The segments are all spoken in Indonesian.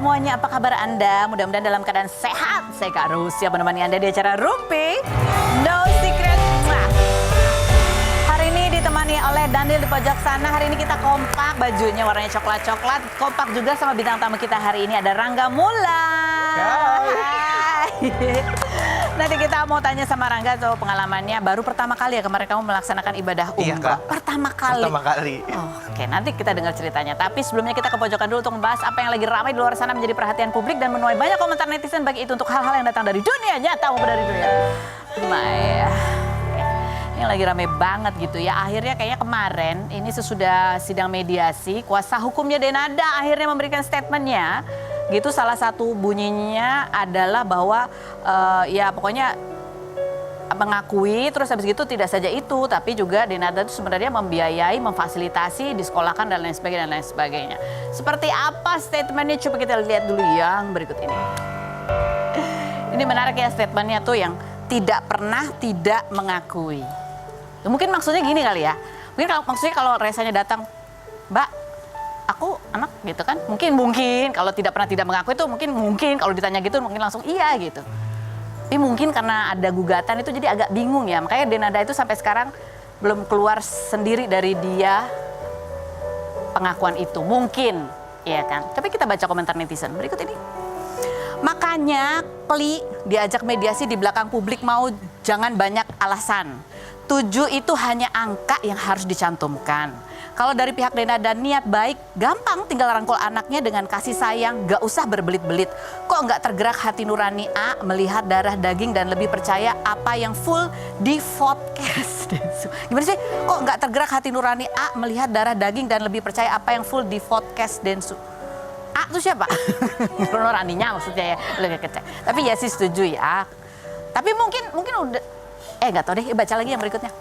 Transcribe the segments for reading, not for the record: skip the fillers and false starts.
semuanya, apa kabar Anda? Mudah-mudahan dalam keadaan sehat. Saya Kak Rusia menemani Anda di acara Rumpi No Secret. Hari ini ditemani oleh Daniel di pojok sana. Hari ini kita kompak, bajunya warnanya coklat-coklat. Kompak juga sama bintang tamu kita hari ini ada Rangga Mula. Hai. Nanti kita mau tanya sama Rangga soal pengalamannya. Baru pertama kali ya kemarin kamu melaksanakan ibadah umroh. Iya, Kak. Pertama kali. Pertama kali. Oh, oke, nanti kita dengar ceritanya. Tapi sebelumnya kita ke pojokan dulu untuk membahas apa yang lagi ramai di luar sana menjadi perhatian publik dan menuai banyak komentar netizen baik itu untuk hal-hal yang datang dari dunia nyata maupun dari dunia maya. Yang lagi ramai banget gitu ya. Akhirnya kayaknya kemarin ini sesudah sidang mediasi, kuasa hukumnya Denada akhirnya memberikan statementnya. Gitu, salah satu bunyinya adalah bahwa ya pokoknya mengakui, terus habis itu tidak saja itu, tapi juga Denada itu sebenarnya membiayai, memfasilitasi, disekolahkan dan lain sebagainya dan lain sebagainya. Seperti apa statementnya? Coba kita lihat dulu yang berikut ini. Ini menarik ya statementnya tuh yang tidak pernah tidak mengakui. Ya, mungkin maksudnya gini kali ya. Mungkin kalau maksudnya kalau Resanya datang, Mbak, aku anak gitu kan, mungkin kalau tidak pernah tidak mengaku itu mungkin kalau ditanya gitu mungkin langsung iya gitu. Tapi mungkin karena ada gugatan itu jadi agak bingung ya, makanya Denada itu sampai sekarang belum keluar sendiri dari dia pengakuan itu, mungkin ya kan. Tapi kita baca komentar netizen berikut ini. Makanya Kli diajak mediasi di belakang publik mau jangan banyak alasan. 7 itu hanya angka yang harus dicantumkan. Kalau dari pihak Denada niat baik, gampang tinggal rangkul anaknya dengan kasih sayang, gak usah berbelit-belit. Kok gak tergerak hati nurani A melihat darah daging dan lebih percaya apa yang full di podcast Densu? Gimana sih? Kok gak tergerak hati nurani A melihat darah daging dan lebih percaya apa yang full di podcast Densu? A itu siapa? Nuraninya maksudnya ya, lebih kecek. Tapi ya sih setuju ya. Tapi mungkin udah, gak tau deh, baca lagi yang berikutnya.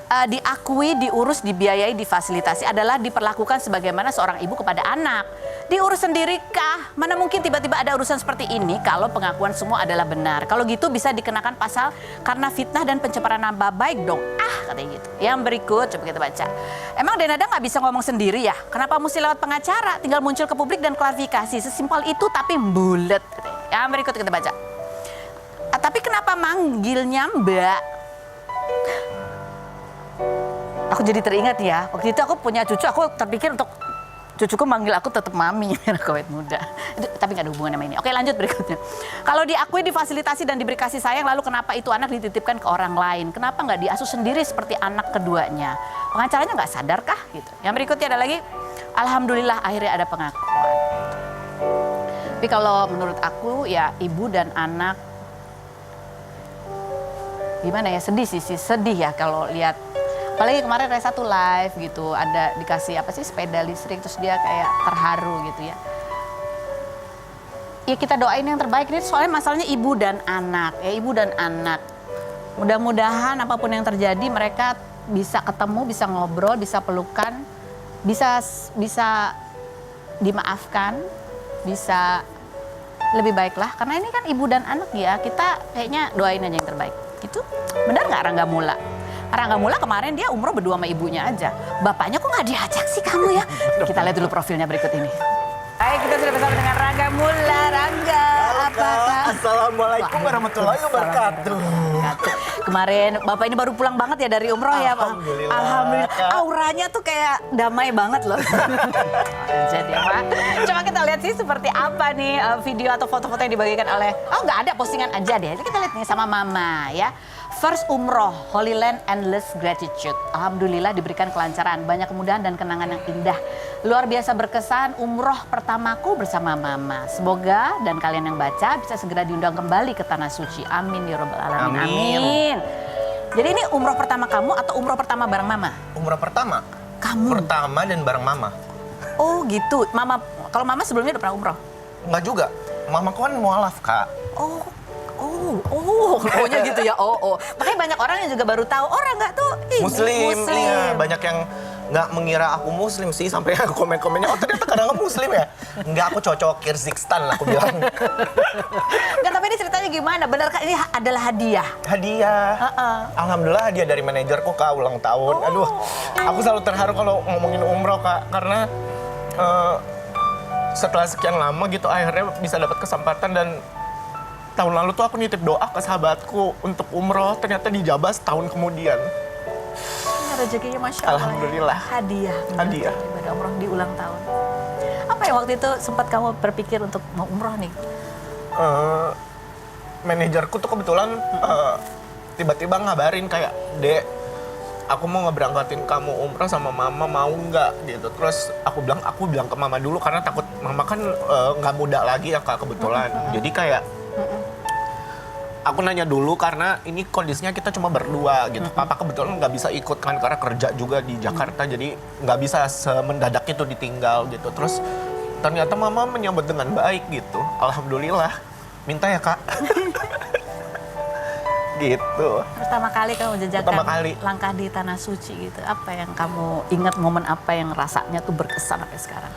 Diakui, diurus, dibiayai, difasilitasi adalah diperlakukan sebagaimana seorang ibu kepada anak. Diurus sendiri kah? Mana mungkin tiba-tiba ada urusan seperti ini kalau pengakuan semua adalah benar. Kalau gitu bisa dikenakan pasal karena fitnah dan pencemaran nama baik dong. Katanya gitu. Yang berikut coba kita baca. Emang Denada nggak bisa ngomong sendiri ya? Kenapa mesti lewat pengacara? Tinggal muncul ke publik dan klarifikasi. Sesimpel itu tapi bulet. Yang berikut kita baca. Tapi kenapa manggilnya Mbak? Aku jadi teringat ya, waktu itu aku punya cucu, aku terpikir untuk cucuku manggil aku tetap mami, aku awet muda. Itu, tapi nggak ada hubungan sama ini. Oke, lanjut berikutnya. Kalau diakui, difasilitasi dan diberi kasih sayang, lalu kenapa itu anak dititipkan ke orang lain? Kenapa nggak diasuh sendiri seperti anak keduanya? Pengacaranya nggak sadar kah? Gitu. Yang berikutnya ada lagi, alhamdulillah akhirnya ada pengakuan. Tapi kalau menurut aku ya ibu dan anak, gimana ya, sedih ya kalau lihat. Apalagi kemarin Resa tuh live gitu, ada dikasih apa sih sepeda listrik, terus dia kayak terharu gitu ya. Ya kita doain yang terbaik, ini soalnya masalahnya ibu dan anak, ya ibu dan anak. Mudah-mudahan apapun yang terjadi mereka bisa ketemu, bisa ngobrol, bisa pelukan, bisa dimaafkan, bisa lebih baik lah. Karena ini kan ibu dan anak ya, kita kayaknya doain aja yang terbaik. Itu benar nggak Rangga Mula? Rangga Mula kemarin dia umroh berdua sama ibunya aja. Bapaknya kok nggak diajak sih kamu ya? Kita lihat dulu profilnya berikut ini. Baik, kita sudah bersama dengan Rangga Mula. Rangga, apakah? Assalamualaikum warahmatullahi wabarakatuh. Kemarin Bapak ini baru pulang banget ya dari umroh ya Pak? Alhamdulillah. Auranya tuh kayak damai banget loh. Jadi Pak, coba kita lihat sih seperti apa nih video atau foto-foto yang dibagikan oleh, nggak ada, postingan aja deh. Kita lihat nih sama Mama ya. First umroh, Holy Land Endless Gratitude. Alhamdulillah diberikan kelancaran, banyak kemudahan dan kenangan yang indah. Luar biasa berkesan umroh pertamaku bersama Mama. Semoga dan kalian yang baca bisa segera diundang kembali ke Tanah Suci. Amin ya Rabbal Alamin. Amin. Jadi ini umroh pertama kamu atau umroh pertama bareng Mama? Umroh pertama. Kamu? Pertama dan bareng Mama. Oh gitu. Mama, kalau Mama sebelumnya udah pernah umroh? Enggak juga. Mamaku kan mualaf, Kak. Pokoknya gitu ya. Makanya banyak orang yang juga baru tahu Rangga tuh Muslim. Iya, banyak yang nggak mengira aku Muslim sih, sampai komen-komennya, ternyata kadang Muslim ya. Enggak, aku cocok Kyrgyzstan lah aku bilang. Enggak, tapi ini ceritanya gimana? Benar kan ini adalah hadiah? Hadiah. Alhamdulillah hadiah dari manajerku, Kak, ulang tahun. Aduh, aku selalu terharu kalau ngomongin umroh, Kak, karena setelah sekian lama gitu akhirnya bisa dapat kesempatan. Dan tahun lalu tuh aku nitip doa ke sahabatku untuk umroh, ternyata dijabah setahun kemudian. Rezekinya Masya Allah. Alhamdulillah. Hadiah. Hadiah. Ibadah umroh di ulang tahun. Apa yang waktu itu sempat kamu berpikir untuk mau umroh nih? Manajerku tuh kebetulan tiba-tiba ngabarin kayak, Dek, aku mau ngeberangkatin kamu umroh sama mama, mau nggak gitu. Terus aku bilang ke mama dulu karena takut mama kan nggak muda lagi ya Kak kebetulan. Jadi kayak aku nanya dulu karena ini kondisinya kita cuma berdua gitu. Papa kebetulan nggak bisa ikut kan karena kerja juga di Jakarta, jadi nggak bisa semendadak itu ditinggal gitu. Terus ternyata mama menyambut dengan baik gitu. Alhamdulillah. Minta ya Kak. Gitu. Pertama kali kamu Pertama kali. langkah di Tanah Suci gitu. Apa yang kamu ingat, momen apa yang rasanya tuh berkesan sampai sekarang?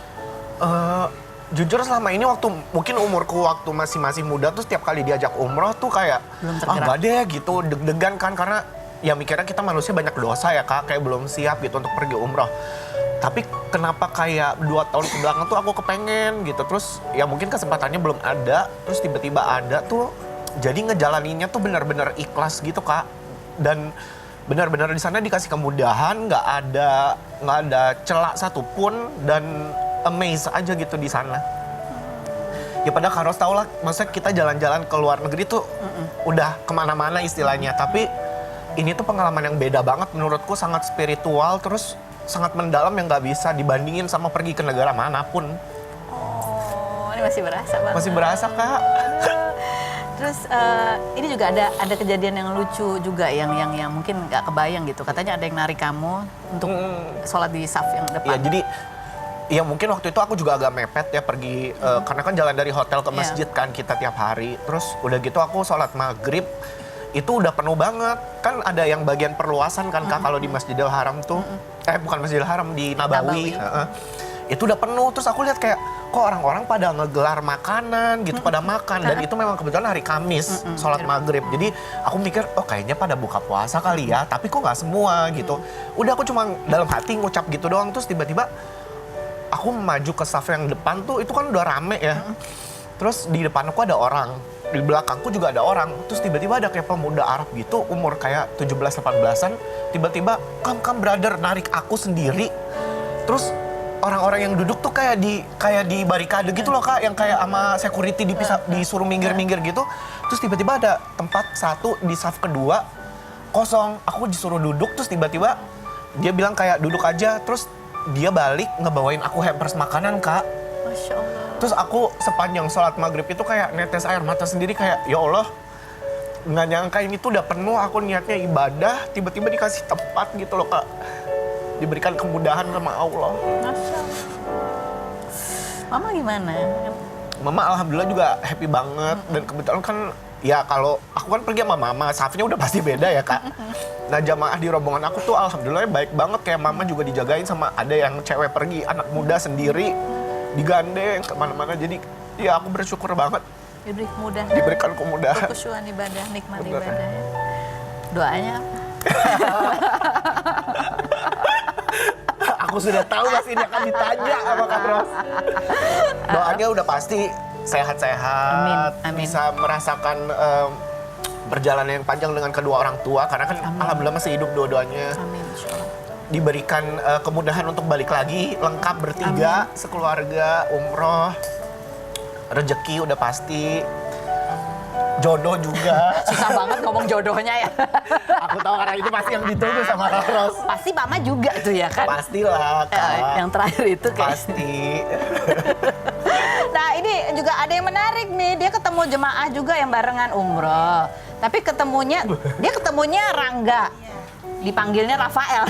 Jujur selama ini mungkin umurku waktu masih muda tuh setiap kali diajak umroh tuh kayak Belum tergerak. enggak deh gitu, deg-degan kan karena ya mikirnya kita manusia banyak dosa ya Kak, kayak belum siap gitu untuk pergi umroh. Tapi kenapa kayak 2 tahun kebelakang tuh aku kepengen gitu, terus ya mungkin kesempatannya belum ada, terus tiba-tiba ada tuh, jadi ngejalaninnya tuh benar-benar ikhlas gitu Kak. Dan benar-benar di sana dikasih kemudahan, nggak ada celah satupun, dan amazed aja gitu di sana. Ya padahal Kak Ros tau lah, maksudnya kita jalan-jalan ke luar negeri tuh udah kemana-mana istilahnya. Tapi ini tuh pengalaman yang beda banget menurutku, sangat spiritual, terus sangat mendalam yang nggak bisa dibandingin sama pergi ke negara manapun. Oh, ini masih berasa banget. Masih berasa Kak. Terus ini juga ada kejadian yang lucu juga yang mungkin nggak kebayang gitu. Katanya ada yang narik kamu untuk sholat di saf yang depan. Ya jadi, ya mungkin waktu itu aku juga agak mepet ya pergi, karena kan jalan dari hotel ke masjid kan kita tiap hari. Terus udah gitu aku sholat maghrib, itu udah penuh banget. Kan ada yang bagian perluasan kan Kak kalau di Masjidil Haram tuh. Bukan Masjidil Haram, di Nabawi. Itu udah penuh, terus aku lihat kayak, kok orang-orang pada ngegelar makanan gitu, pada makan. Dan itu memang kebetulan hari Kamis, sholat maghrib. Jadi aku mikir, oh kayaknya pada buka puasa kali ya, tapi kok nggak semua gitu. Udah aku cuma dalam hati ngucap gitu doang, terus tiba-tiba aku maju ke saf yang depan tuh, itu kan udah rame ya. Terus di depan aku ada orang, di belakangku juga ada orang. Terus tiba-tiba ada kayak pemuda Arab gitu, umur kayak 17-18an. Tiba-tiba, come brother, narik aku sendiri. Terus orang-orang yang duduk tuh kayak di barikade gitu loh Kak, yang kayak sama security disuruh minggir-minggir gitu. Terus tiba-tiba ada tempat satu di saf kedua kosong. Aku disuruh duduk, terus tiba-tiba dia bilang kayak duduk aja. Terus dia balik ngebawain aku hampers makanan Kak. Masya Allah. Terus aku sepanjang sholat maghrib itu kayak netes air mata sendiri, kayak ya Allah, nggak nyangka ini tuh udah penuh, aku niatnya ibadah, tiba-tiba dikasih tempat gitu loh Kak. Diberikan kemudahan sama Allah. Masya Allah. Mama gimana? Mama alhamdulillah juga happy banget. Dan kebetulan kan ya kalau aku kan pergi sama mama, safnya udah pasti beda ya Kak. Nah jamaah di rombongan aku tuh alhamdulillah baik banget. Kayak mama juga dijagain sama ada yang cewek pergi, anak muda sendiri, digandeng kemana-mana. Jadi ya aku bersyukur banget Diberi mudah. diberikan kemudahan. Kekhusyuan ibadah, nikmat ibadah ya. Doanya apa? Aku sudah tahu pasti ini akan ditanya sama Kak Ros. Doanya udah pasti sehat-sehat, Amin. bisa merasakan perjalanan yang panjang dengan kedua orang tua, karena kan alhamdulillah masih hidup dua-duanya. Amin, insya Allah. Diberikan kemudahan untuk balik lagi, lengkap bertiga, sekeluarga, umroh, rezeki udah pasti, jodoh juga. Susah banget ngomong jodohnya ya. Aku tahu karena itu pasti yang ditunggu sama Kak Ros. Pasti mama juga tuh ya kan? Pastilah Kak. Yang terakhir itu kayak. Pasti. Nah ini juga ada yang menarik nih, dia ketemu jemaah juga yang barengan umroh. Tapi dia ketemunya Rangga. Dipanggilnya Rafael.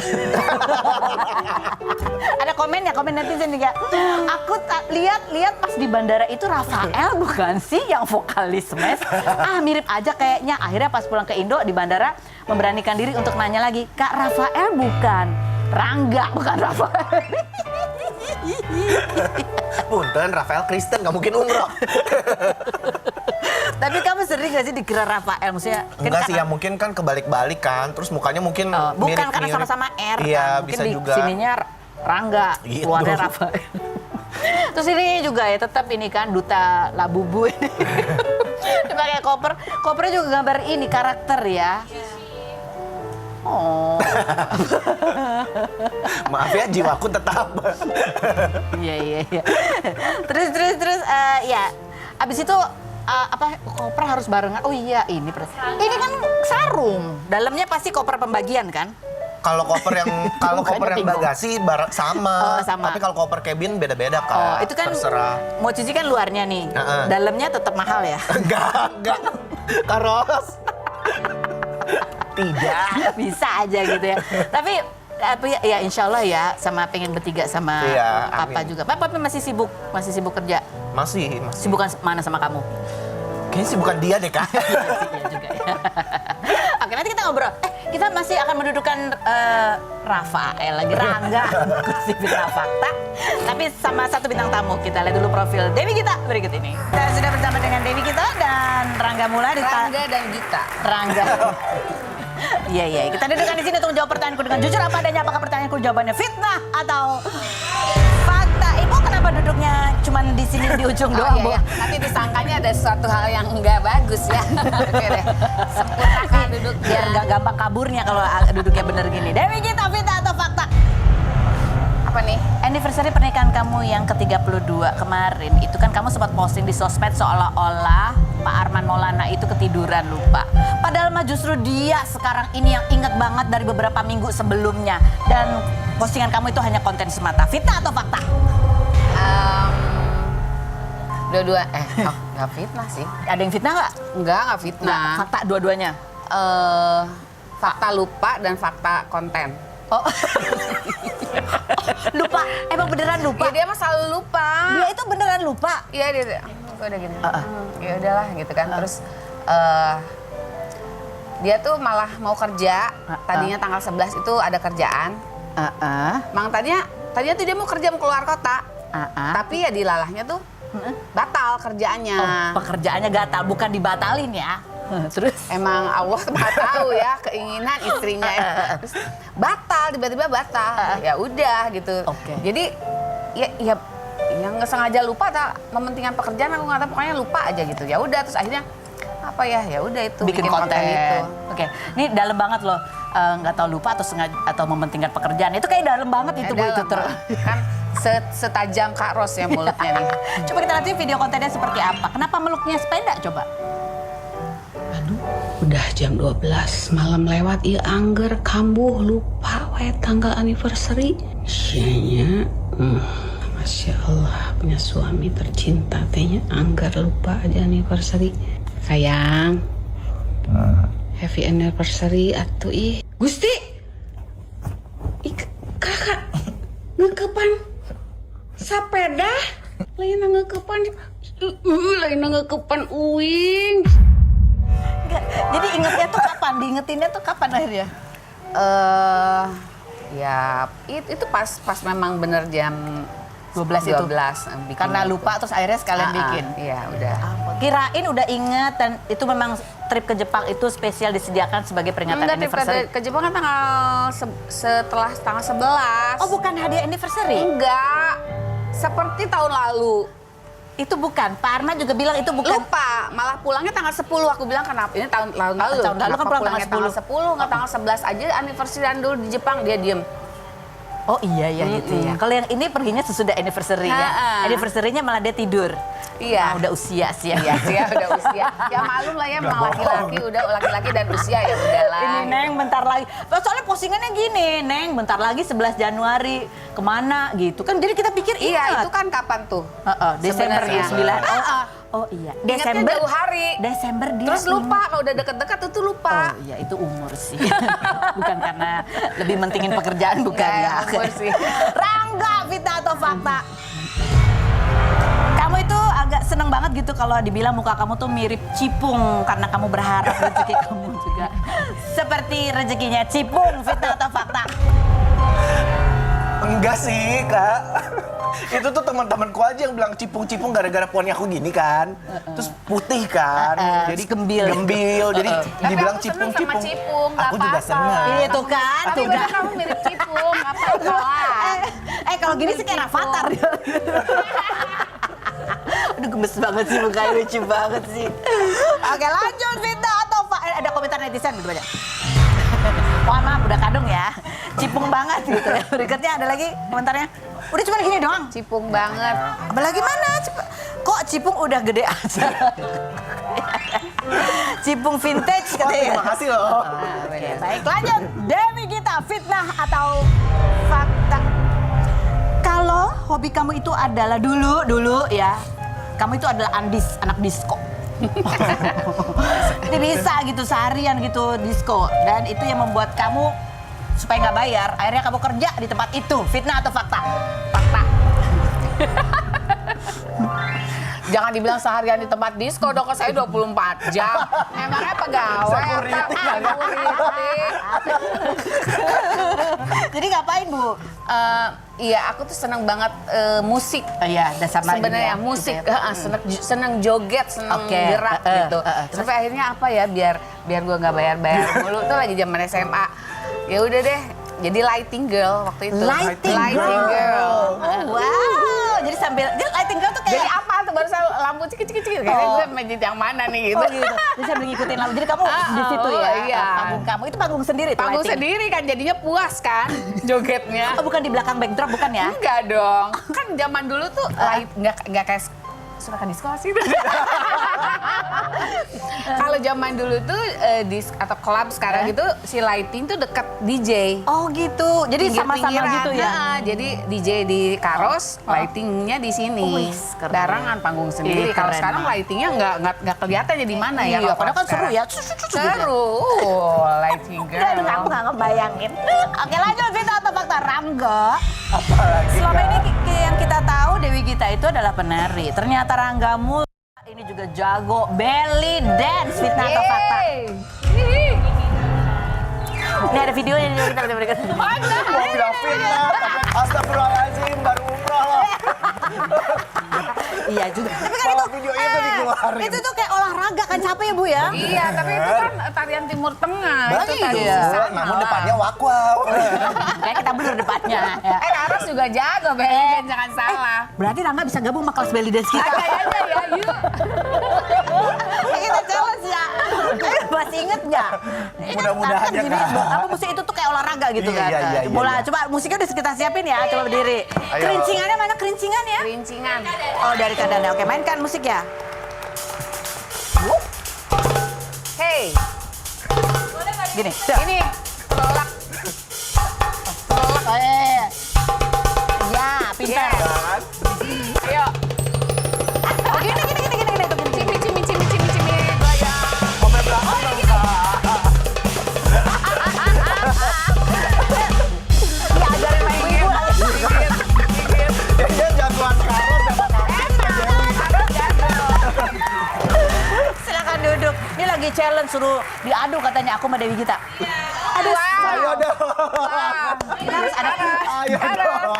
Ada komen netizen juga. Aku lihat pas di bandara itu Rafael bukan sih yang vokalis Smash? Mirip aja kayaknya. Akhirnya pas pulang ke Indo di bandara memberanikan diri untuk nanya lagi, Kak Rafael bukan? Rangga bukan Rafael. Punten, Rafael Kristen, nggak mungkin umroh. Tapi kamu sering gak sih dikira Rafael? Maksudnya, Enggak sih, ya mungkin kan kebalik-balik kan. Terus mukanya mungkin bukan mirip-mirip. karena sama-sama R Iya, kan. Mungkin bisa di juga. sininya Rangga, Gitu. keluarnya Rafael. Terus ini juga ya tetap ini kan duta Labubu ini. Dipakai koper. Kopernya juga gambar ini karakter ya. Oh. Maaf ya, jiwaku tetap. Iya. Terus ya. Abis itu apa koper harus barengan. Oh iya, ini kan sarung. Dalamnya pasti koper pembagian kan? Kalau koper yang bagasi sama. Oh, sama. Tapi kalau koper cabin beda-beda Kak. Oh, itu kan terserah. mau cuci kan luarnya nih. Dalamnya tetap mahal ya. Enggak. Karos. Tidak. Bisa aja gitu ya. Tapi ya insya Allah ya sama pengen bertiga sama Iya, Papa amin. juga. Papa masih sibuk kerja. Masih. Sibukan mana sama kamu? Kayaknya sih bukan dia deh Kak. Iya juga ya. Oke, nanti kita ngobrol. Kita masih akan mendudukan Rafael lagi Rangga kursi bintang fakta. Tapi sama satu bintang tamu. Kita lihat dulu profil Dewi Gita berikut ini. Kita sudah bersama dengan Dewi Gita dan Rangga Mula di Rangga dan Gita. Rangga. Iya. Kita dudukkan di sini untuk menjawab pertanyaanku dengan jujur apa adanya. Apakah pertanyaanku jawabannya fitnah atau fakta? Ibu kenapa duduknya cuma di sini di ujung doang, Bu? Iya. Nanti disangkanya ada suatu hal yang nggak bagus ya. Oke deh. Sempurnakan duduknya. Biar nggak gampang kaburnya kalau duduknya bener gini. Dewi Gita, fitnah atau fakta? Apa nih? Anniversary pernikahan kamu yang ke-32 kemarin, itu kan kamu sempat posting di sosmed seolah-olah Pak Arman Maulana itu ketiduran lupa. Padahal mah justru dia sekarang ini yang inget banget dari beberapa minggu sebelumnya. Dan postingan kamu itu hanya konten semata. Fitnah atau fakta? Dua-dua, nggak fitnah sih. Ada yang fitnah nggak? Nggak Nggak, fitnah. fakta dua-duanya. Fakta lupa dan fakta konten. Oh. Lupa, emang beneran lupa? Ya, dia mah selalu lupa. Dia itu beneran lupa? Iya dia gue udah gini. Ya udahlah gitu kan. Terus dia tuh malah mau kerja. Tadinya tanggal 11 itu ada kerjaan. Mang tadinya tuh dia mau kerja mau keluar kota. Tapi ya dilalahnya tuh batal kerjaannya. Oh, pekerjaannya gatal, bukan dibatalin ya? Terus? Emang Allah Maha tahu ya keinginan istrinya. Terus batal, tiba-tiba batal. Ya udah gitu. Oke. Jadi ya yang nggak sengaja lupa atau mementingkan pekerjaan aku nggak tahu, pokoknya lupa aja gitu. Ya udah terus akhirnya apa ya udah itu bikin konten itu. Oke, ini dalam banget loh. Nggak tahu lupa atau sengaja atau mementingkan pekerjaan. Itu kayak dalam banget itu Bu itu Kan setajam Kak Ros ya mulutnya nih. Coba kita lihat video kontennya seperti apa. Kenapa meluknya sepeda coba? Aduh, udah jam 12 malam lewat, iya angger kambuh lupa we tanggal anniversary. Iya, Masya Allah punya suami tercinta tehnya angger lupa aja anniversary. Sayang, happy anniversary atuh ih. Gusti, kakak ngekepan sepeda, lain ngekepan, lain ngekepan uing. Jadi ingetnya tuh kapan? Diingetinnya tuh kapan akhirnya? Ya itu pas memang bener jam 12 itu? 12 bikin Karena itu. lupa terus akhirnya sekalian bikin? Iya udah. Kirain udah inget dan itu memang trip ke Jepang itu spesial disediakan sebagai peringatan Enggak, anniversary? ke Jepang kan setelah tanggal 11. Oh bukan hadiah anniversary? Enggak, seperti tahun lalu. Itu bukan, Pak Arman juga bilang itu bukan. Lupa, malah pulangnya tanggal 10. Aku bilang kenapa, ini tahun lalu. Tahun lalu kan pulang pulangnya tanggal 10, nggak tanggal 11 aja anniversary dulu di Jepang, dia diem. Oh iya gitu ya. Kalau yang ini perginya sesudah anniversary ya. Anniversary-nya malah dia tidur. Iya. Nah, udah usia sih ya. Iya, udah usia. Ya malum lah ya, memang laki-laki, udah laki-laki dan usia ya udahlah. Ini Neng bentar lagi. Soalnya postingannya gini, Neng bentar lagi 11 Januari kemana gitu kan. Jadi kita pikir Iya, itu kan kapan tuh? Desember Sebenarnya. 9. Oh iya, Ingatnya Desember jauh hari. Desember dia. Terus lupa, kalau udah deket-deket itu lupa. Oh iya, itu umur sih. Bukan karena lebih mentingin pekerjaan bukan Nggak, ya. umur sih. Rangga, fitnah atau fakta? Kamu itu agak seneng banget gitu kalau dibilang muka kamu tuh mirip Cipung karena kamu berharap rezeki kamu juga seperti rezekinya Cipung. Fitnah atau fakta? Enggak sih Kak. Itu tuh teman-temanku aja yang bilang cipung-cipung gara-gara poni aku gini kan. Terus putih kan. Jadi gembil. Jadi Tapi dibilang aku seneng sama cipung-cipung. Cipung, nggak Aku juga apa-apa. seneng. Itu kan, Tapi tuh bener kan. kamu mirip Cipung, apa-apa lah. Kalau kalau gini sih kayak Rafathar. Aduh gemes banget sih mukanya, lucu banget sih. Oke lanjut, fitnah atau ada komentar netizen gitu aja. Mohon maaf udah kadung ya, cipung banget gitu ya. Berikutnya ada lagi komentarnya. Udah cuma gini doang. Cipung banget. Apalagi mana? Kok cipung udah gede aja? Cipung vintage katanya. Terima kasih loh. Oke, baik lanjut. Dewi Gita, fitnah atau fakta? Kalau hobi kamu itu adalah dulu ya, kamu itu adalah anak disco. Jadi bisa gitu seharian gitu disco, dan itu yang membuat kamu supaya nggak bayar, akhirnya kamu kerja di tempat itu. Fitnah atau fakta? Fakta. Jangan dibilang seharian di tempat disco dong, kok saya 24 jam. Emangnya pegawai? Security. Jadi ngapain Bu? Iya, aku tuh seneng banget musik. Iya, dan sama Sebenarnya ini ya, musik, gitu ya. seneng joget, seneng Oke, gerak gitu. terus? Sampai akhirnya apa ya, biar gue nggak bayar mulu tuh lagi zaman SMA. Ya udah deh, jadi lighting girl waktu itu. Lighting girl. Oh, wow. Jadi sambil lighting girl tuh Jadi kayak apa tuh baru lampu cik-cik kayaknya gue majid yang mana nih gitu. Oh gitu. Jadi sambil ngikutin lampu. Jadi kamu di situ ya. Iya. Panggung kamu itu panggung sendiri tuh Panggung lighting. sendiri kan jadinya puas kan jogetnya. Oh, bukan di belakang backdrop bukan ya? Enggak dong. Kan zaman dulu tuh light enggak kayak suka disco sih. Kalau zaman dulu tuh atau club sekarang gitu si lighting tuh dekat DJ. Oh gitu. Jadi sama-sama Pinggir-pinggiran. gitu ya. Nah, jadi DJ di karos, lightingnya di sini. Wih, keren. Barangan panggung sendiri. Ih, Kalau keren sekarang banget. lightingnya nggak kelihatan jadi mana ya. Iya, kalau padahal kan seru sekarang. ya. Seru. Lighting girl. Aduh, aku nggak ngebayangin. Oke lanjut, Vita atau fakta? Rangga. Apalagi Selama kan? ini yang kita tahu Dewi Gita itu adalah penari. Ternyata Ranggamu ini juga jago belly dance. Fitnah atau fakta? Yeay. Ini ada videonya nih, kita lihat berikut. Mau bilang fitnah, tapi astagfirullahaladzim, baru umroh loh. Iya juga. Tapi kan Malah itu video itu dikeluarin. itu tuh kayak olahraga kan, capek ya Bu ya? Iya, tapi itu kan tarian Timur Tengah. Itu tari Iya. sesama Namun lah. depannya wakwau. Kayak kita blur depannya. Ya. Karos juga jago, Ben. Jangan salah. Berarti Rangga bisa gabung sama kelas belly dance kita. Kayaknya ya, yuk. Kita challenge ya. Masih inget nggak? Mudah-mudahan ya, gini, Kak. apa musik itu tuh kayak olahraga gitu Iya, kan? iya, iya, Bola, iya. coba musiknya udah kita siapin ya, coba berdiri. Ayo. Kerincingannya mana kerincingannya? Rincingan. Oh dari Kadanda, oke mainkan musik ya. Hey, Gini. ini tolak. Oh, iya. Ya, pintar. Ayo. Oh, gini. Tuh, gini. Cimi, goyang. Sampai belakang dong, Kak. Diajarin main ibu lagi. Dia jagoan karo sama Silakan duduk. Ini lagi challenge suruh diadu katanya aku sama Dewi Gita. Aduh. Ayo dong. Kita harus ada. Ayo dong.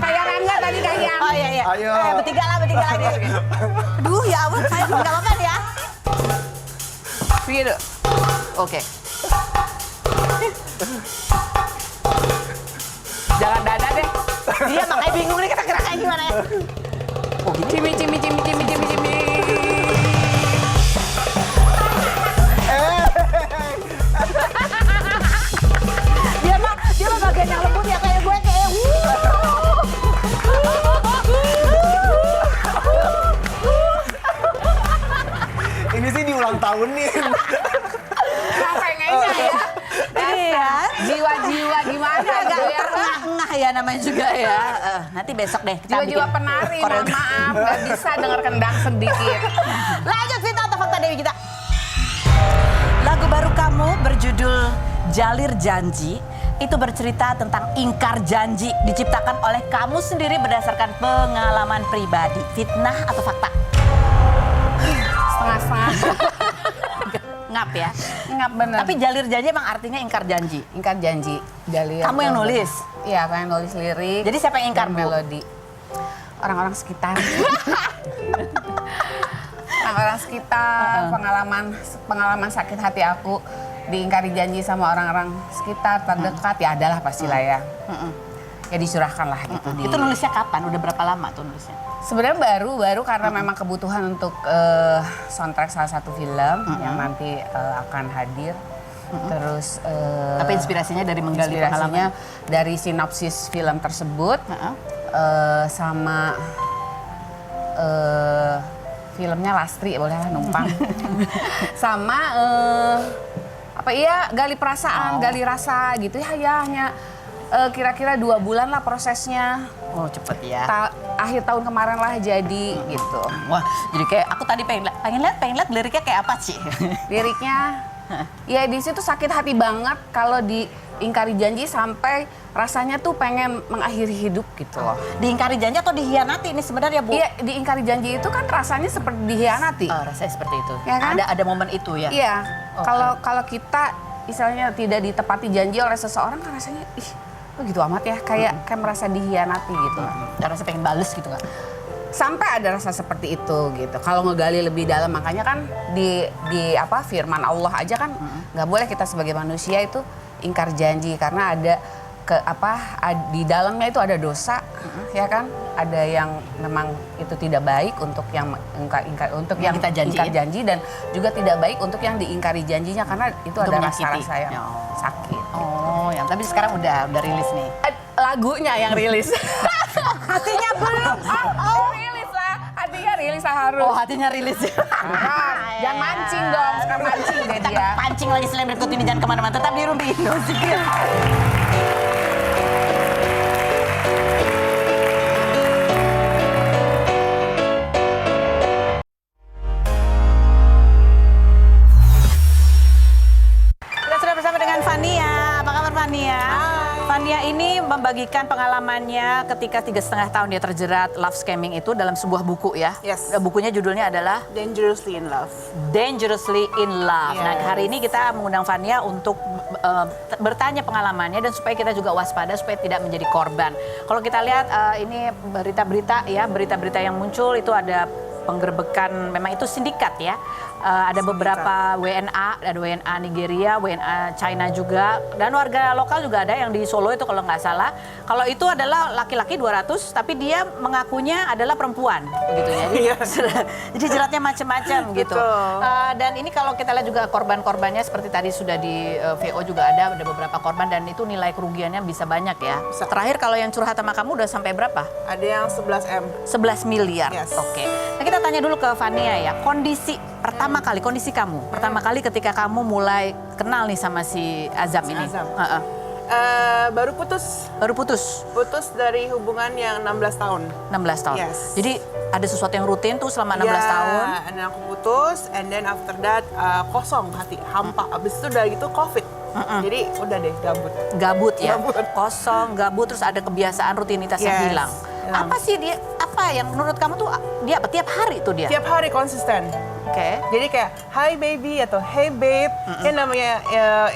Kayak Rangga tadi kayang. Oh iya. Ayo. Bertiga lagi. Aduh ya ampun, saya nggak makan ya. Begitu. Oke. Jangan dada deh. Dia makanya bingung nih kita gerakannya gimana ya. Oh gini. Cimi. Dia mah bagian yang lembut ya kayak gue kayak. Ini sih diulang tahunin. Pengennya ya. Ini ya. Jiwa-jiwa gimana Agak gitu ya. terengah-engah ya namanya juga ya. Nanti besok deh kita Jiwa-jiwa bikin penari, mohon koreografi. maaf, nggak bisa dengar kendang sedikit. Lanjut Vita atau fakta Dewi kita. Lagu baru kamu berjudul Jalir Janji itu bercerita tentang ingkar janji diciptakan oleh kamu sendiri berdasarkan pengalaman pribadi. Fitnah atau fakta? Setengah-setengah. Ngap ya. Ngap bener. Tapi jalir janji emang artinya ingkar janji. ingkar janji. Jalir. Kamu yang nulis? Iya, aku yang nulis lirik. Jadi siapa yang ingkar, dan Bu? melodi. Orang-orang sekitar. Orang-orang sekitar, pengalaman sakit hati aku diingkari janji sama orang-orang sekitar terdekat ya adalah pastilah ya. Ya disurahkan lah gitu. Itu nulisnya kapan? Udah berapa lama tuh nulisnya? Sebenarnya baru karena memang kebutuhan untuk soundtrack salah satu film yang nanti akan hadir. Terus Tapi inspirasinya dari menggali inspirasinya pengalaman? dari sinopsis film tersebut sama filmnya Lastri, bolehlah numpang. Sama gali perasaan, gali rasa gitu ya hanya kira-kira 2 bulan lah prosesnya. Oh cepet ya. Akhir tahun kemarin lah jadi gitu. Wah, jadi kayak aku tadi pengen lihat liriknya kayak apa sih? Liriknya ya di situ sakit hati banget kalau diingkari janji sampai rasanya tuh pengen mengakhiri hidup gitu loh. Diingkari janji atau dihianati ini sebenarnya, Bu? Iya, diingkari janji itu kan rasanya seperti dihianati. Oh, rasanya seperti itu. Ya kan? Ada momen itu ya. Iya. Oke. Kalau kita misalnya tidak ditepati janji oleh seseorang kan rasanya kok gitu amat ya, kayak merasa dihianati gitu. Dan rasa pengen bales gitu kan. Sampai ada rasa seperti itu gitu. Kalau ngegali lebih dalam makanya kan di firman Allah aja kan nggak boleh kita sebagai manusia itu ingkar janji karena ada di dalamnya itu ada dosa ya kan, ada yang memang itu tidak baik untuk yang untuk yang kita ingkar janji dan juga tidak baik untuk yang diingkari janjinya karena itu Untuk ada menyakiti. rasa-rasa yang sakit. Oh, yang tapi sekarang udah rilis nih. Lagunya yang rilis. Hatinya belum. Rilis lah. Hatinya rilis lah harus. Oh, hatinya rilis ya. Jangan mancing dong, sekarang mancing deh Kita dia. pancing lagi selain berikut ini, jangan kemana-mana. Tetap di Rumpi Indosiar. Kita sudah bersama dengan Fania. Apa kabar Fania? Fania ini membagikan pengalamannya ketika 3,5 tahun dia terjerat love scamming itu dalam sebuah buku ya. Yes. Bukunya judulnya adalah Dangerously in Love. Dangerously in Love. Nah, Yes. hari ini kita mengundang Fania untuk bertanya pengalamannya dan supaya kita juga waspada supaya tidak menjadi korban. Kalau kita lihat ini berita-berita yang muncul itu ada penggerbekan, memang itu sindikat ya. Ada beberapa WNA, ada WNA Nigeria, WNA China juga, dan warga lokal juga ada yang di Solo itu kalau nggak salah. Kalau itu adalah laki-laki 200, tapi dia mengakunya adalah perempuan, begitu ya. Jadi jeratnya macam-macam gitu. Dan ini kalau kita lihat juga korban-korbannya seperti tadi sudah di VO juga ada beberapa korban dan itu nilai kerugiannya bisa banyak ya. Terakhir kalau yang curhat sama kamu udah sampai berapa? Ada yang 11M. 11 miliar. Yes. Oke. Nah, kita tanya dulu ke Fania ya. Kondisi kamu pertama kali ketika kamu mulai kenal nih sama si Azam ini. Azam. Baru Baru putus putus dari hubungan yang 16 tahun. 16 tahun. Yes. Jadi ada sesuatu yang rutin tuh selama 16 tahun. And then aku putus, and then after that kosong hati, hampa. Abis itu udah gitu COVID. Jadi udah deh gabut. Gabut ya. Gabut. Kosong, gabut terus ada kebiasaan rutinitas yang Yes. hilang. Hilang. Apa sih dia? Apa yang menurut kamu tuh dia apa tiap hari tuh dia? Tiap hari konsisten. Oke. Jadi kayak hi baby atau hey babe, kan namanya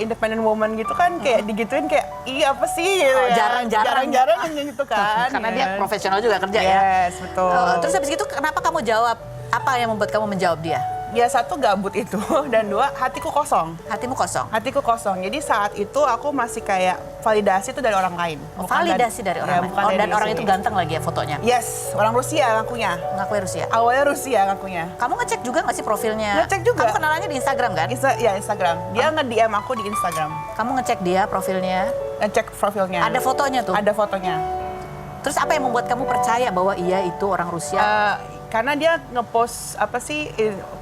independent woman gitu kan kayak digituin kayak iya apa sih gitu Oh, ya. jarang-jarang. Jarang gitu kan. Karena ya. dia profesional juga kerja ya. Yes, betul. Terus habis itu kenapa kamu jawab? Apa yang membuat kamu menjawab dia? Ya satu gabut itu dan dua hatiku kosong. Hatimu kosong. Hatiku kosong. Jadi saat itu aku masih kayak validasi itu dari orang lain. Bukan Validasi dari orang lain. bukan Oh, dari dan orang diri itu sendiri. ganteng lagi ya fotonya. Yes, orang Rusia ngakunya. Ngakui Rusia. Awalnya Rusia ngakunya. Kamu ngecek juga nggak sih profilnya? Ngecek juga. Kamu kenalannya di Instagram kan? Instagram. Dia nge-DM aku di Instagram. Kamu ngecek dia profilnya. Ngecek profilnya. Ada fotonya tuh. Ada fotonya. Terus apa yang membuat kamu percaya bahwa iya itu orang Rusia? Karena dia ngepost apa sih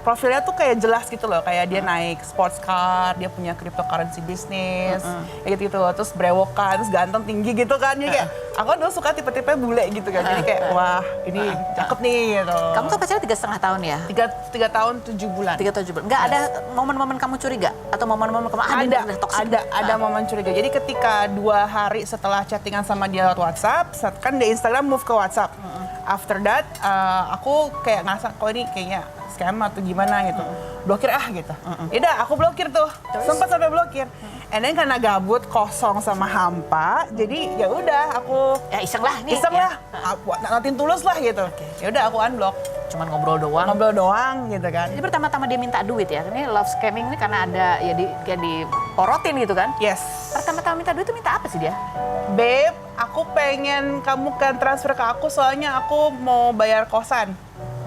profilnya tuh kayak jelas gitu loh, kayak dia naik sports car, dia punya cryptocurrency bisnis, kayak gitu, terus brewokan, terus ganteng tinggi gitu kan, jadi kayak aku dulu suka tipe-tipe bule gitu kan, jadi kayak wah ini cakep nih gitu. Kamu kan pacarnya 3,5 tahun ya? 3 tahun 7 bulan. 3 bulan. Nggak ada momen-momen kamu curiga? Atau momen-momen kamu ini udah toxic? Ada momen curiga. Jadi ketika 2 hari setelah chattingan sama dia lewat WhatsApp, kan di Instagram move ke WhatsApp. After that, aku kayak ngerasa kok ini kayaknya scam atau gimana gitu. Blokir gitu. Yaudah, aku blokir tuh. Sempat sampai blokir. And then karena gabut, kosong sama hampa, jadi ya udah aku Ya iseng lah nih. iseng ya. lah, natin tulus lah gitu. Ya udah aku unblock. cuma ngobrol doang. Ngobrol doang gitu kan. Jadi pertama-tama dia minta duit ya. Ini love scamming ini karena ada ya kayak diporotin gitu kan. Yes. Pertama-tama minta duit itu minta apa sih dia? Babe, aku pengen kamu kan transfer ke aku soalnya aku mau bayar kosan.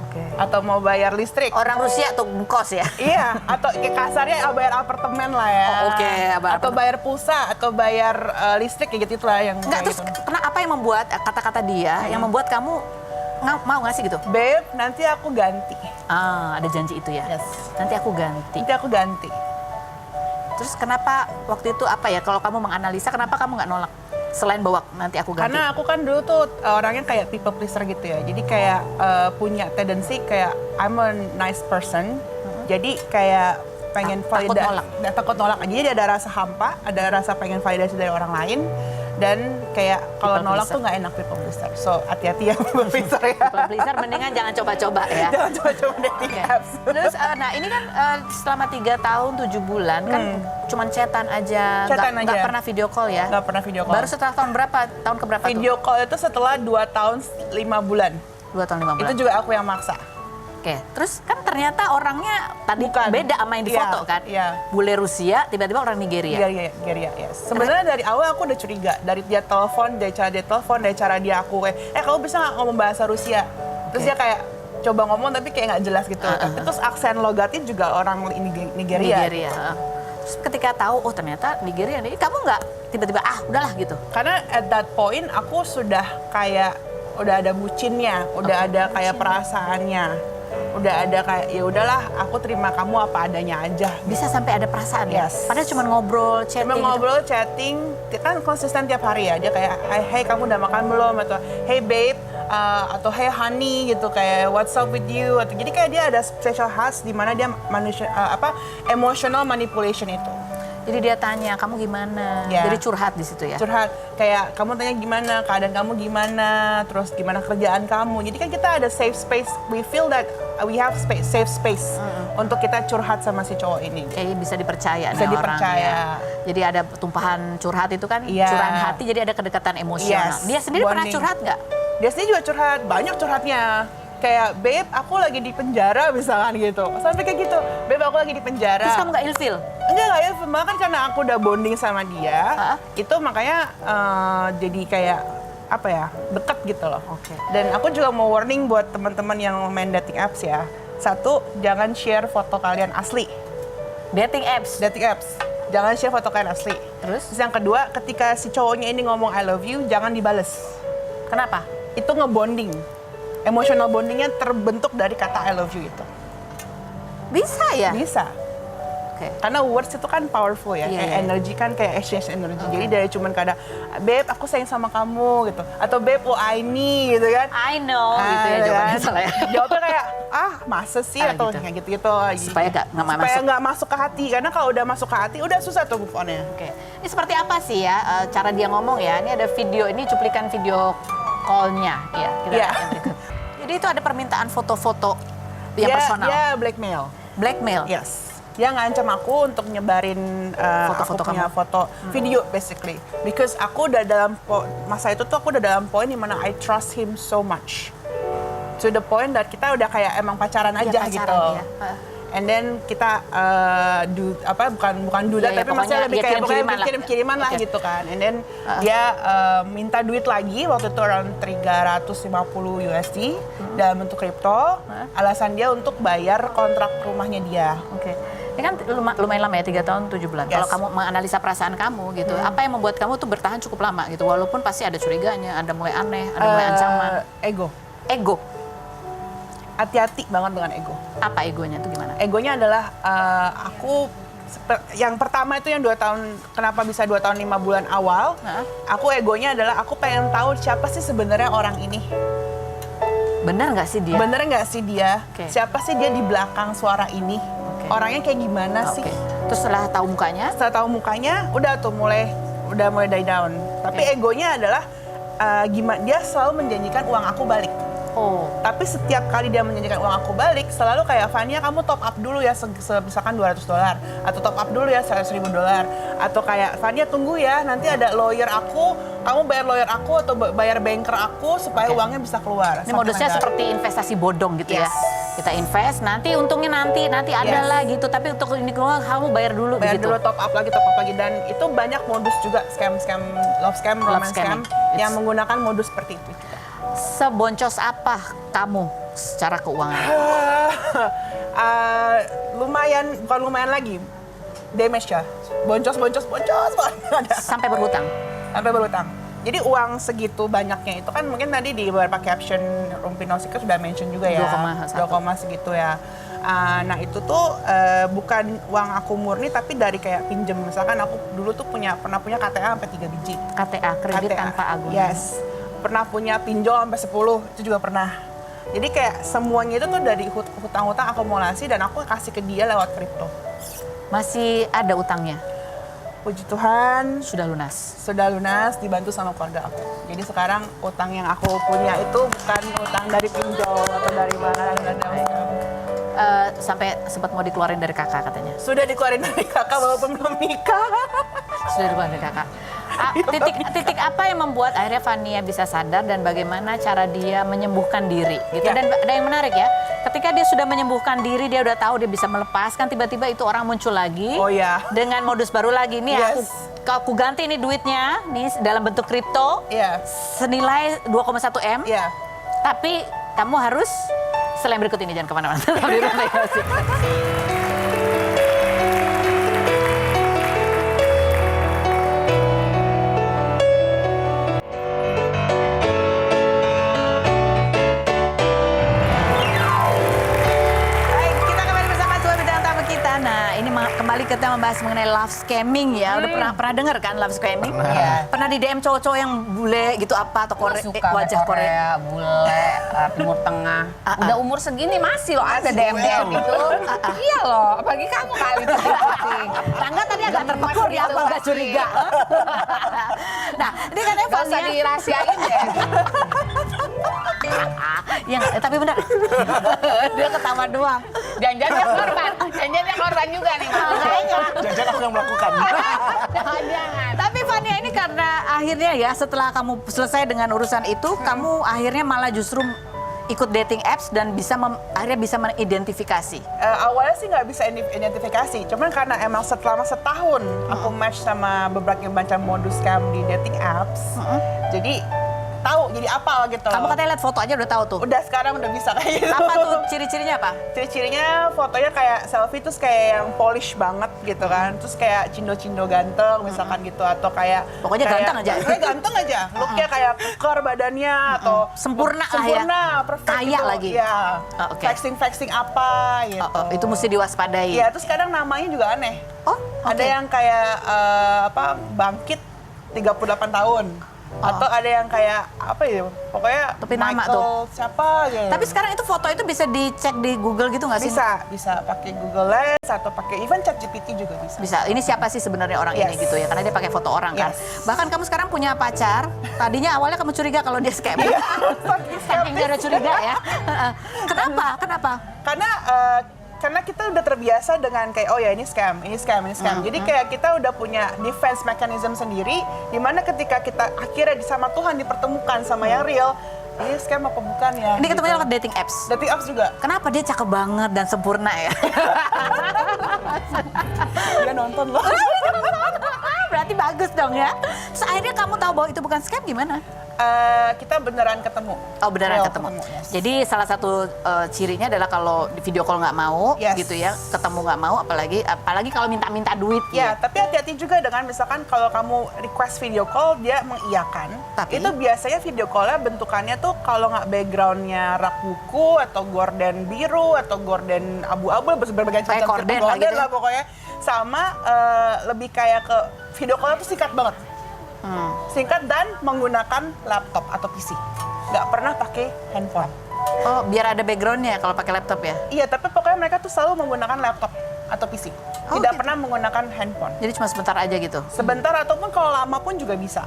Oke. Atau mau bayar listrik. Orang Rusia tuh kos ya. Iya, atau kayak kasarnya bayar apartemen lah ya. Oh, oke, Atau bayar pulsa, atau bayar listrik kayak gitu lah yang Enggak, kayak terus gitu. apa yang membuat kata-kata dia yang membuat kamu mau ngasih gitu? Babe, nanti aku ganti. Ah, ada janji itu ya? Yes. Nanti aku ganti. Nanti aku ganti. Terus kenapa waktu itu apa ya, kalau kamu menganalisa kenapa kamu nggak nolak? Selain bahwa nanti aku ganti. Karena aku kan dulu tuh orangnya kayak people pleaser gitu ya. Jadi kayak punya tendensi kayak I'm a nice person. Jadi kayak pengen Takut nolak. takut nolak. Jadi ada rasa hampa, ada rasa pengen validasi dari orang lain. Dan kayak kalau People nolak pleaser. tuh nggak enak people pleaser. So hati-hati ya people pleaser ya. People pleaser mendingan jangan coba-coba ya. Jangan coba-coba dating Oke. apps. Terus, nah ini kan selama 3 tahun 7 bulan kan cuman chatan aja, Chatan nggak aja. pernah video call ya. Nggak pernah video call. Baru setelah tahun berapa? Tahun keberapa Video call itu setelah 2 tahun 5 bulan. tuh? 2 tahun 5 bulan. Itu juga aku yang maksa. Oke, terus kan ternyata orangnya tadi Bukan. beda sama yang di Iya, foto kan? iya. Bule Rusia, tiba-tiba orang Nigeria. Nigeria, yes. Sebenarnya dari awal aku udah curiga. Dari dia telepon, dari cara dia telepon, dari cara dia aku kayak, kamu bisa nggak ngomong bahasa Rusia? Terus Oke. dia kayak coba ngomong tapi kayak nggak jelas gitu. Tapi terus aksen logatnya juga orang Nigeria. heeh. Terus ketika tahu, oh ternyata Nigeria nih, kamu nggak tiba-tiba udahlah gitu. Karena at that point aku sudah kayak udah ada bucinnya, udah ada kayak perasaannya. Udah ada kayak ya udahlah aku terima kamu apa adanya aja. Bisa sampai ada perasaan ya? Yes. Padahal cuma ngobrol, chatting. Cuma ngobrol, chatting, dia kan konsisten tiap hari ya. Dia kayak, hey kamu udah makan belum? Atau hey babe, atau hey honey gitu kayak what's up with you? Atau, jadi kayak dia ada special khas di mana dia emotional manipulation itu. Jadi dia tanya, kamu gimana? Ya. Jadi curhat di situ ya? Curhat, kayak kamu tanya gimana, keadaan kamu gimana, terus gimana kerjaan kamu. Jadi kan kita ada safe space, we feel that we have safe space untuk kita curhat sama si cowok ini. Kayaknya bisa dipercaya Bisa nih dipercaya. orang ya. Jadi ada tumpahan curhat itu kan, Iya. curahan hati, jadi ada kedekatan emosional. Yes, Dia sendiri pernah bonding. curhat nggak? Dia sendiri juga curhat, banyak curhatnya. Kayak, babe, aku lagi di penjara misalkan gitu. Sampai kayak gitu, babe, aku lagi di penjara. Terus kamu nggak ilfil? Enggak ya, malah kan karena aku udah bonding sama dia, itu makanya jadi kayak apa ya, deket gitu loh. Oke. Dan aku juga mau warning buat teman-teman yang main dating apps ya. Satu, jangan share foto kalian asli. Dating apps. Dating apps, jangan share foto kalian asli. Terus? Yang kedua, ketika si cowoknya ini ngomong I love you, jangan dibales. Kenapa? Itu ngebonding. Emotional bondingnya terbentuk dari kata I love you itu. Bisa ya? Bisa. Oke. Karena words itu kan powerful ya, Iya, kayak iya. energi kan kayak exchange energy. Jadi dari cuman kata, babe aku sayang sama kamu gitu. Atau babe oh I need gitu kan. I know, gitu ya jawabannya salah ya. Jawabnya kayak, masa sih? Atau gitu. kayak gitu-gitu. Supaya nggak masuk. nggak masuk ke hati. Karena kalau udah masuk ke hati, udah susah tuh move on-nya. Oke. Ini seperti apa sih ya cara dia ngomong ya? Ini ada video, ini cuplikan video call-nya. Ya, kita Iya. lihat yang berikut. Jadi itu ada permintaan foto-foto yang personal. Dia blackmail. Blackmail. Yes. Dia ngancam aku untuk nyebarin Foto-foto aku punya kamu. foto video basically. Because aku udah dalam masa itu tuh aku udah dalam poin dimana I trust him so much. To the point that kita udah kayak emang pacaran Iya, aja pacaran, gitu. iya. And then kita bukan do that, Iya, tapi pokoknya maksudnya lebih ya kayak kirim-kiriman lah. kirim-kiriman lah Oke. gitu kan. And then dia minta duit lagi waktu itu around 350 USD dalam bentuk kripto. Alasan dia untuk bayar kontrak rumahnya dia. Oke. Ini kan lumayan lama ya, 3 tahun 7 bulan. Yes. Kalau kamu menganalisa perasaan kamu gitu, apa yang membuat kamu tuh bertahan cukup lama gitu? Walaupun pasti ada curiganya, ada mulai aneh, ada mulai ancaman. Ego. Ego. Hati-hati banget dengan ego. Apa egonya tuh gimana? Egonya adalah yang pertama itu yang 2 tahun, kenapa bisa 2 tahun 5 bulan awal, aku egonya adalah aku pengen tahu siapa sih sebenarnya orang ini. Benar nggak sih dia? Bener nggak sih dia? Oke. Siapa sih dia di belakang suara ini? Oke. Orangnya kayak gimana sih? Oke. Terus setelah tahu mukanya, Setelah tahu mukanya, udah mulai die down. Tapi Oke. egonya adalah gimana dia selalu menjanjikan uang aku balik. oh, Tapi setiap kali dia menjanjikan uang aku balik, selalu kayak Fania kamu top up dulu ya misalkan $200 atau top up dulu ya $100.000 atau kayak Fania tunggu ya nanti ada lawyer aku kamu bayar lawyer aku atau bayar banker aku supaya Oke. uangnya bisa keluar. Ini modusnya seperti investasi bodong gitu ya. Yes. Kita invest, nanti untungnya nanti ada Yes. lah gitu. Tapi untuk ini keluar kamu bayar dulu bayar begitu. dulu top up lagi dan itu banyak modus juga scam love scam, romance scamming. scam yang It's- menggunakan modus seperti itu juga. Seboncos apa kamu secara keuangan? Bukan lumayan lagi, damage ya, boncos banget ada. Sampai berhutang. Sampai berhutang. Jadi uang segitu banyaknya itu kan mungkin tadi di beberapa caption Rumpi Nausika sudah mention juga ya. 2,1. Segitu ya. Nah itu tuh bukan uang aku murni tapi dari kayak pinjem. Misalkan aku dulu tuh pernah punya KTA sampai 3 biji. KTA, kredit KTA. tanpa agunan. Yes. Pernah punya pinjol sampai 10, itu juga pernah. Jadi kayak semuanya itu tuh dari hutang-hutang akumulasi dan aku kasih ke dia lewat kripto. Masih ada utangnya? Puji Tuhan, Sudah lunas? sudah lunas dibantu sama keluarga aku. Jadi sekarang utang yang aku punya itu bukan utang dari pinjol atau dari mana. Sampai sempat mau dikeluarin dari kakak katanya. Sudah dikeluarin dari kakak walaupun belum nikah. Sudah dikeluarin dari kakak. Titik apa yang membuat akhirnya Fania bisa sadar dan bagaimana cara dia menyembuhkan diri gitu. Ya. Dan ada yang menarik ya, ketika dia sudah menyembuhkan diri, dia udah tahu dia bisa melepaskan, tiba-tiba itu orang muncul lagi Oh ya. dengan modus baru lagi. Nih Yes. aku ganti nih duitnya nih dalam bentuk kripto Iya. senilai 2,1 M. Iya. Tapi kamu harus selain berikut ini jangan kemana-mana. Tetap di Rumpi Nausika. Baik, kita kembali bersama dua bidang tamu kita. Nah, ini kembali kita membahas mengenai love scamming ya. Udah pernah dengar kan love scamming? Pernah. Pernah di DM cowok-cowok yang bule gitu apa atau Suka wajah Korea? bule, Timur Tengah. Udah umur segini masih loh ada DM itu. Iya loh, apalagi kamu kali itu ikutin. Tangga tadi agak terpekur ya, apa agak curiga? Nah, ini katanya Gak usah Fania. dirahasiain deh. Ya, tapi benar. Dia ketawa doang. Jangan-jangan dia korban. Jangan-jangan dia korban juga nih. Makanya. Jangan aku yang melakukan. Jangan. Tapi Fania ini karena akhirnya ya setelah kamu selesai dengan urusan itu, kamu akhirnya malah justru ikut dating apps dan akhirnya bisa mengidentifikasi. Awalnya sih nggak bisa identifikasi, cuman karena emang selama setahun aku match sama berbagai macam modus scam di dating apps, jadi tahu jadi apa gitu. Kamu katanya lihat foto aja udah tahu tuh. Udah sekarang udah bisa kayak gitu. Apa tuh ciri-cirinya apa? Ciri-cirinya fotonya kayak selfie terus kayak yang polish banget gitu kan. Terus kayak cindo-cindo ganteng misalkan gitu atau kayak Pokoknya ganteng aja. Pokoknya ganteng aja. Looknya kayak keker badannya atau Sempurna lah ya. sempurna, perfect Kaya gitu. lagi. Ya. Oh, oke. Flexing apa gitu. Itu mesti diwaspadai. Iya, terus kadang namanya juga aneh. Oh, Ada oke. yang kayak Bangkit 38 tahun. Atau ada yang kayak apa ya? Pokoknya Tapi nama Michael tuh. siapa gitu. Tapi sekarang itu foto itu bisa dicek di Google gitu nggak sih? bisa pakai Google Lens atau pakai even ChatGPT juga bisa. Bisa. Ini siapa sih sebenarnya orang ini Yes. gitu ya? Karena dia pakai foto orang kan. Yes. Bahkan kamu sekarang punya pacar. Tadinya awalnya kamu curiga kalau dia scam. Iya. Saking dia udah curiga ya. Kenapa? Karena kita udah terbiasa dengan kayak oh ya ini scam. Jadi kayak kita udah punya defense mechanism sendiri di mana ketika kita akhirnya sama Tuhan dipertemukan sama yang real, ini scam apa bukan ya? Ini ketemunya gitu. lewat dating apps. Dating apps juga. Kenapa dia cakep banget dan sempurna ya? Dia nonton loh. Berarti bagus dong ya. Terus akhirnya kamu tahu bahwa itu bukan scam gimana? Kita beneran ketemu. Oh beneran Real ketemu. yes. Jadi salah satu cirinya adalah kalau di video call nggak mau, Yes. gitu ya, ketemu nggak mau, apalagi kalau minta duit. Ya, tapi hati-hati juga dengan misalkan kalau kamu request video call, dia mengiyakan. Tapi? Itu biasanya video call-nya bentukannya tuh kalau nggak background-nya rak buku atau gorden biru atau gorden abu-abu, berbagai Kayak macam gorden tipe lah gitu ya. lah pokoknya. Sama lebih kayak ke video call-nya tuh singkat banget. Singkat dan menggunakan laptop atau PC. Nggak pernah pakai handphone. Oh biar ada backgroundnya kalau pakai laptop ya. Iya, tapi pokoknya mereka tuh selalu menggunakan laptop atau PC. Oh, Tidak gitu. pernah menggunakan handphone. Jadi cuma sebentar aja gitu. Sebentar ataupun kalau lama pun juga bisa.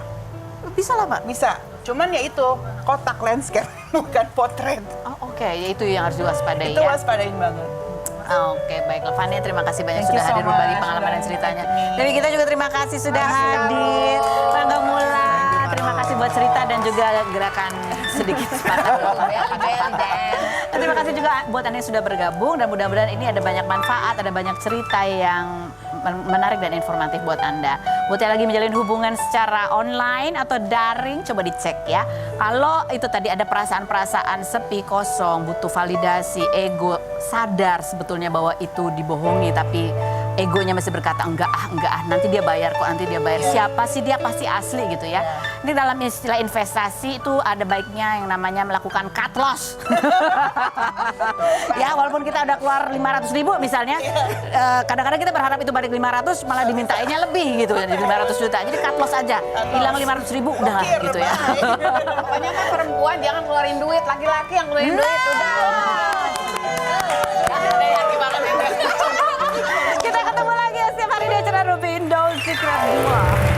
Bisa lah Pak. Bisa. Cuman ya itu kotak landscape bukan potret. Oh oke, ya itu yang harus diwaspadai Itu ya. waspadain banget. Oke, baiklah Fania, terima kasih banyak Thank you sudah so hadir berbagi much, pengalaman dan sudah ceritanya. invited me. Dewi kita juga terima kasih sudah Makasih, hadir. Kak. Rangga Mula, Thank you, terima Kak. cerita dan juga gerakan sedikit sepatah. Terima kasih juga buat Anda yang sudah bergabung dan mudah-mudahan ini ada banyak manfaat, ada banyak cerita yang menarik dan informatif buat Anda. Buat yang lagi menjalin hubungan secara online atau daring, coba dicek ya. Kalau itu tadi ada perasaan-perasaan sepi, kosong, butuh validasi, ego, sadar sebetulnya bahwa itu dibohongi, tapi egonya masih berkata enggak ah, nanti dia bayar kok, nanti dia bayar. Siapa sih dia, pasti asli gitu ya. Ini dalam istilah investasi itu ada baiknya yang namanya melakukan cut loss. Ya walaupun kita udah keluar 500.000 misalnya, kadang-kadang kita berharap itu balik 500 malah dimintainnya lebih gitu ya, jadi 500 juta. Jadi cut loss aja, hilang 500.000 udah lah gitu ya. Pokoknya kan perempuan jangan keluarin duit, laki-laki yang keluarin duit udah. Kita ketemu lagi ya setiap hari di acara Ruby Indo Secret 2.